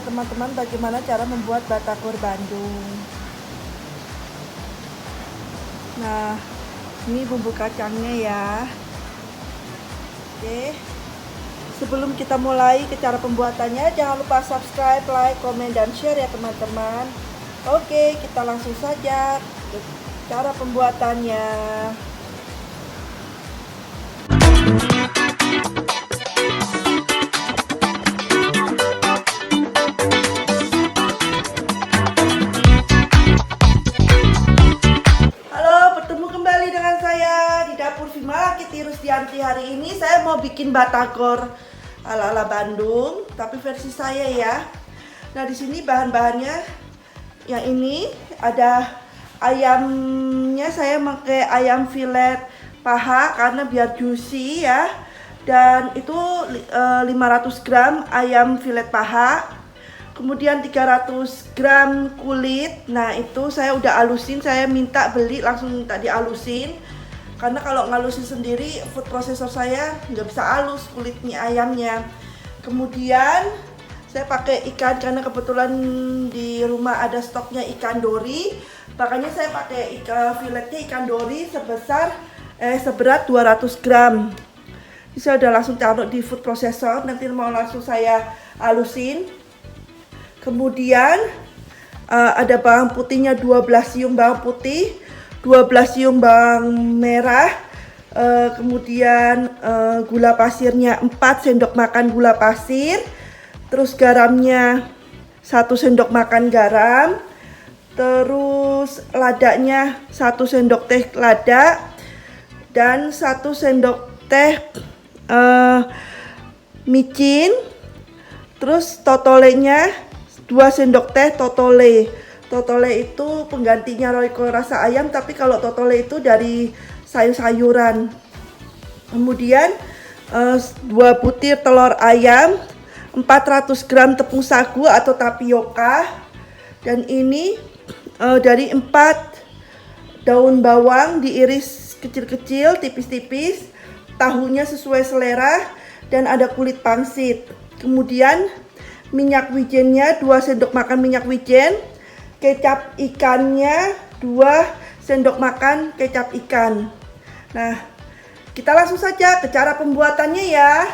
ya teman-teman, bagaimana cara membuat batagor Bandung. Nah, ini bumbu kacangnya ya. Oke. Sebelum kita mulai ke cara pembuatannya, jangan lupa subscribe, like, komen, dan share ya teman-teman. Oke, kita langsung saja ke cara pembuatannya. Hari ini saya mau bikin batagor ala-ala Bandung, tapi versi saya ya. Nah, di sini bahan-bahannya yang ini ada ayamnya, saya pakai ayam filet paha karena biar juicy ya. Dan itu 500 gram ayam filet paha. Kemudian 300 gram kulit. Nah, itu saya udah alusin, saya minta beli langsung minta dialusin. Karena kalau ngalusin sendiri food processor saya nggak bisa halus kulitnya ayamnya. Kemudian saya pakai ikan karena kebetulan di rumah ada stoknya ikan dori. Makanya saya pakai filetnya ikan dori seberat 200 gram. Jadi saya udah langsung taruh di food processor, nanti mau langsung saya halusin. Kemudian ada bawang putihnya 12 siung bawang putih, 12 siung bawang merah, kemudian gula pasirnya 4 sendok makan gula pasir, terus garamnya 1 sendok makan garam, terus ladanya 1 sendok teh lada, dan 1 sendok teh micin, terus totolenya 2 sendok teh totole. Totole itu penggantinya royco rasa ayam, tapi kalau totole itu dari sayur-sayuran. Kemudian 2 butir telur ayam, 400 gram tepung sagu atau tapioka, dan ini dari 4 daun bawang diiris kecil-kecil, tipis-tipis, tahunya sesuai selera, dan ada kulit pangsit. Kemudian minyak wijennya 2 sendok makan minyak wijen, kecap ikannya 2 sendok makan kecap ikan. Nah, kita langsung saja ke cara pembuatannya ya.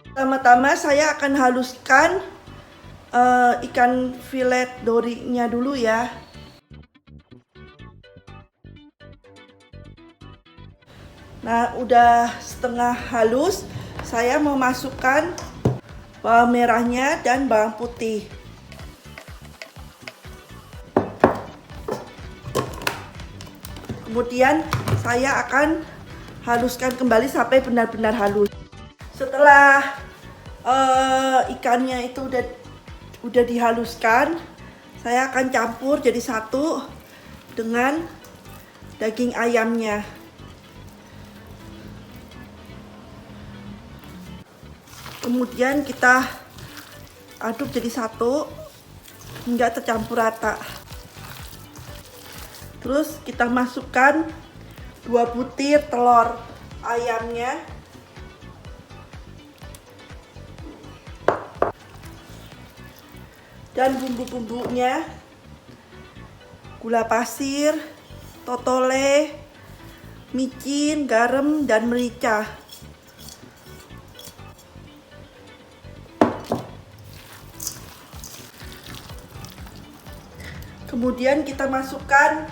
Pertama-tama saya akan haluskan ikan filet dorinya dulu ya. Nah, udah setengah halus, saya mau masukkan bawang merahnya dan bawang putih. Kemudian saya akan haluskan kembali sampai benar-benar halus. Setelah ikannya itu udah dihaluskan, saya akan campur jadi satu dengan daging ayamnya. Kemudian kita aduk jadi satu hingga tercampur rata. Terus kita masukkan 2 butir telur ayamnya. Dan bumbu-bumbunya, gula pasir, totole, micin, garam, dan merica. Kemudian kita masukkan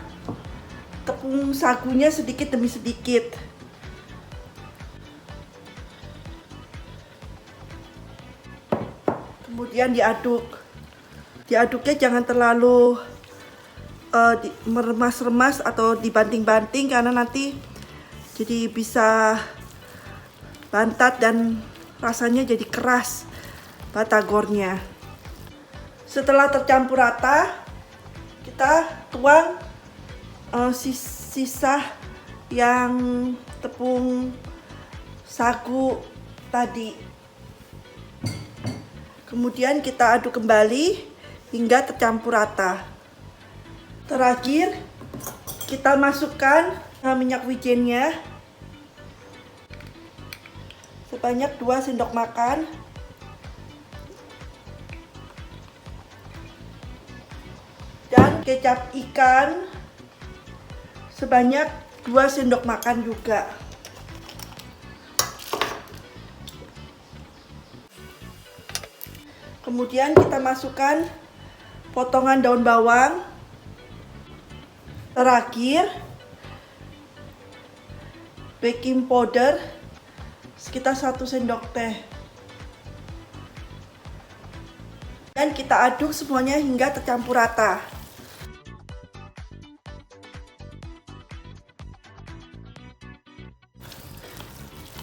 tepung sagunya sedikit demi sedikit. Kemudian diaduk. Diaduknya jangan terlalu meremas-remas atau dibanting-banting, karena nanti jadi bisa bantat dan rasanya jadi keras batagornya. Setelah tercampur rata, kita tuang sisa yang tepung sagu tadi. Kemudian kita aduk kembali hingga tercampur rata. Terakhir kita masukkan minyak wijennya sebanyak 2 sendok makan. kecap ikan sebanyak 2 sendok makan juga. Kemudian kita masukkan potongan daun bawang. Terakhir baking powder sekitar 1 sendok teh. Dan kita aduk semuanya hingga tercampur rata.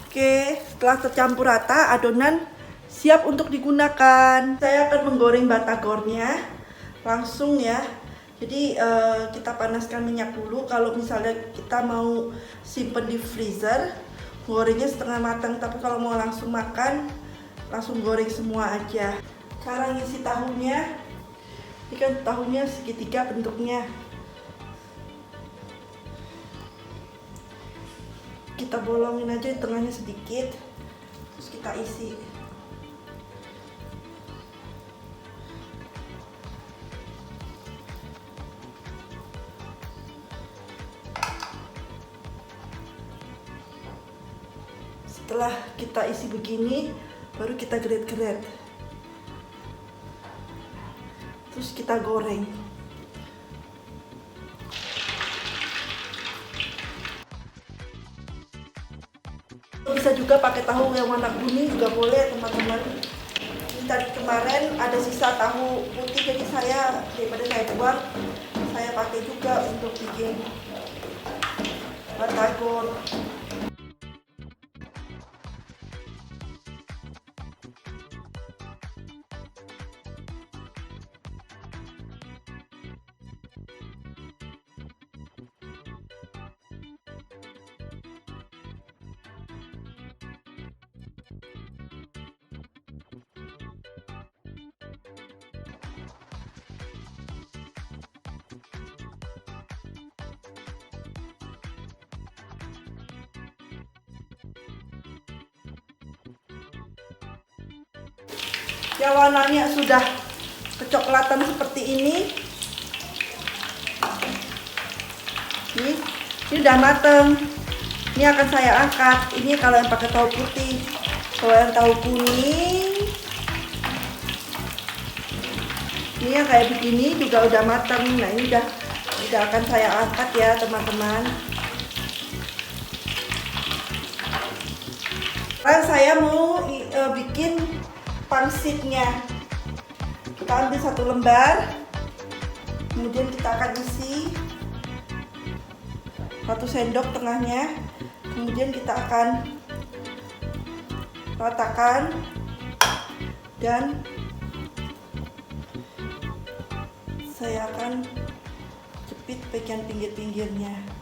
Oke, setelah tercampur rata, adonan siap untuk digunakan. Saya akan menggoreng batagornya langsung ya. Jadi kita panaskan minyak dulu. Kalau misalnya kita mau simpen di freezer, gorengnya setengah matang. Tapi kalau mau langsung makan, langsung goreng semua aja. Cara ngisi tahunya, ini kan tahunya segitiga bentuknya. Kita bolongin aja di tengahnya sedikit, terus kita isi. Setelah kita isi begini, baru kita geret-geret. Terus kita goreng. Bisa juga pakai tahu yang warna kuning juga boleh teman-teman. Tadi kemarin ada sisa tahu putih, jadi saya daripada saya buang, saya pakai juga untuk bikin batagor. Yang warnanya sudah kecoklatan seperti ini. Ini udah mateng. Ini akan saya angkat. Ini kalau yang pakai tahu putih. Kalau yang tahu kuning, ini yang kayak begini juga udah mateng. Nah ini udah akan saya angkat ya teman-teman. Sekarang saya mau bikin pangsitnya. Kita ambil 1 lembar, kemudian kita akan isi 1 sendok tengahnya, kemudian kita akan ratakan dan saya akan jepit bagian pinggir-pinggirnya.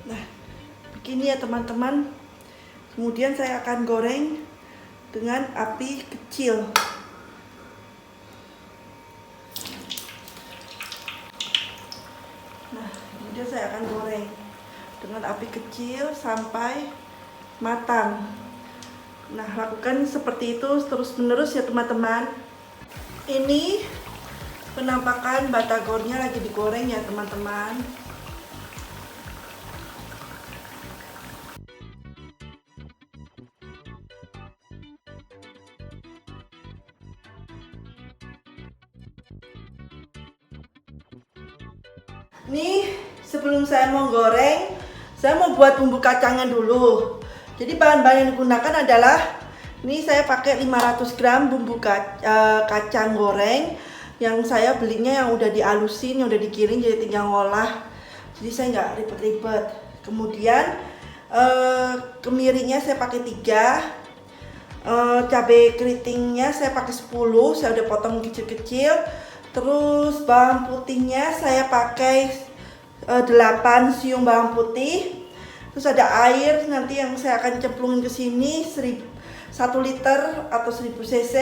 Nah, begini ya teman-teman. Kemudian saya akan goreng dengan api kecil. Nah, kemudian saya akan goreng dengan api kecil sampai matang. Nah, lakukan seperti itu terus-menerus ya teman-teman. Ini penampakan batagornya lagi digoreng ya teman-teman. Nih, sebelum saya mau goreng, saya mau buat bumbu kacangnya dulu. Jadi bahan-bahan yang digunakan adalah, ini saya pakai 500 gram bumbu kacang goreng. Yang saya belinya yang udah dialusin, yang udah digiling, jadi tinggal ngolah. Jadi saya nggak ribet-ribet. Kemudian kemirinya saya pakai 3, cabai keritingnya saya pakai 10, saya udah potong kecil-kecil. Terus bawang putihnya saya pakai 8 siung bawang putih. Terus ada air nanti yang saya akan cemplungin ke sini 1 liter atau 1000 cc.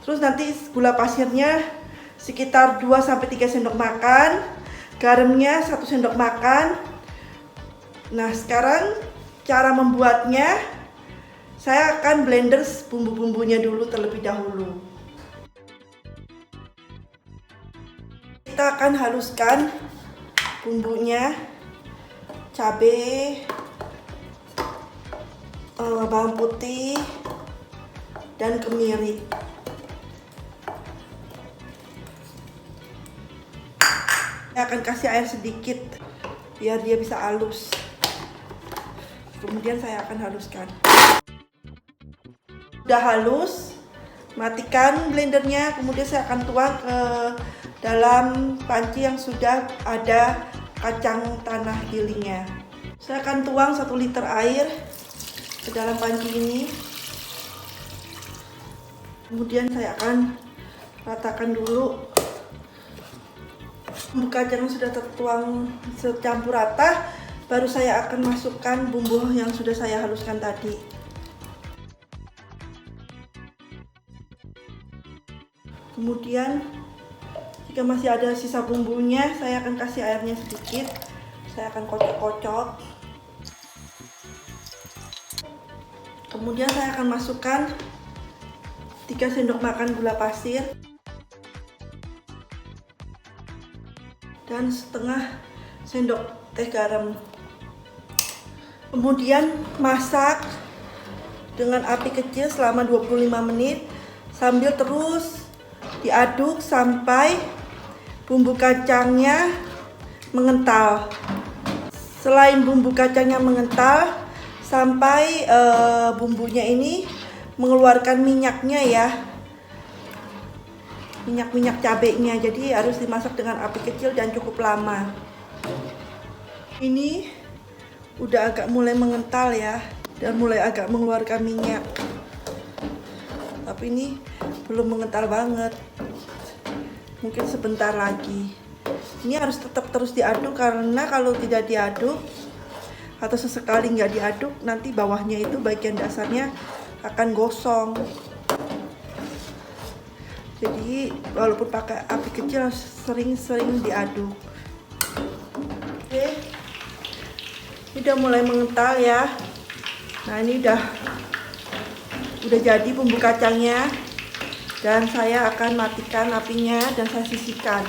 Terus nanti gula pasirnya sekitar 2-3 sendok makan, garamnya 1 sendok makan. Nah, sekarang cara membuatnya, saya akan blender bumbu-bumbunya dulu terlebih dahulu. Kita akan haluskan bumbunya, cabai, bawang putih, dan kemiri. Saya akan kasih air sedikit biar dia bisa halus. Kemudian saya akan haluskan. Udah halus, matikan blendernya. Kemudian saya akan tuang ke dalam panci yang sudah ada kacang tanah gilingnya. Saya akan tuang 1 liter air ke dalam panci ini. Kemudian saya akan ratakan dulu. Bumbu kacang yang sudah tertuang secampur rata, baru saya akan masukkan bumbu yang sudah saya haluskan tadi. Kemudian jika masih ada sisa bumbunya, saya akan kasih airnya sedikit. Saya akan kocok-kocok. Kemudian saya akan masukkan 3 sendok makan gula pasir dan setengah sendok teh garam. Kemudian masak dengan api kecil selama 25 menit sambil terus diaduk sampai bumbu kacangnya mengental. Selain bumbu kacangnya mengental, sampai bumbunya ini mengeluarkan minyaknya ya, minyak cabenya. Jadi harus dimasak dengan api kecil dan cukup lama. Ini udah agak mulai mengental ya, dan mulai agak mengeluarkan minyak. Tapi ini belum mengental banget. Mungkin sebentar lagi. Ini harus tetap terus diaduk, karena kalau tidak diaduk atau sesekali nggak diaduk, nanti bawahnya itu bagian dasarnya akan gosong. Jadi walaupun pakai api kecil, sering-sering diaduk. Oke, ini udah mulai mengental ya. Nah, ini udah jadi bumbu kacangnya, dan saya akan matikan apinya dan saya sisihkan.